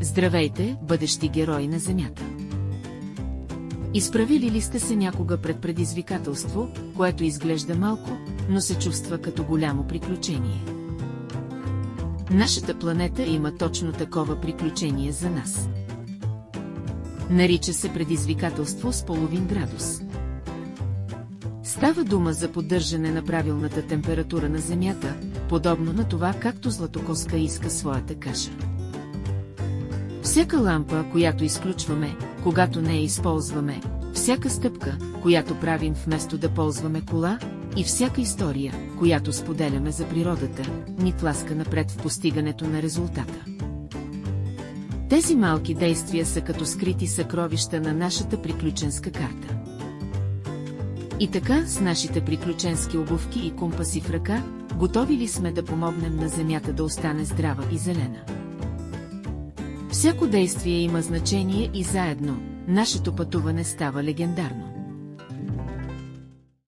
Здравейте, бъдещи герои на Земята! Изправили ли сте се някога пред предизвикателство, което изглежда малко, но се чувства като голямо приключение? Нашата планета има точно такова приключение за нас. Нарича се предизвикателство с половин градус. Става дума за поддържане на правилната температура на Земята, подобно на това, както златокоска иска своята каша. Всяка лампа, която изключваме, когато не я използваме, всяка стъпка, която правим вместо да ползваме кола, и всяка история, която споделяме за природата, ни тласка напред в постигането на резултата. Тези малки действия са като скрити съкровища на нашата приключенска карта. И така, с нашите приключенски обувки и компаси в ръка, готови ли сме да помогнем на Земята да остане здрава и зелена? Всяко действие има значение и заедно, нашето пътуване става легендарно.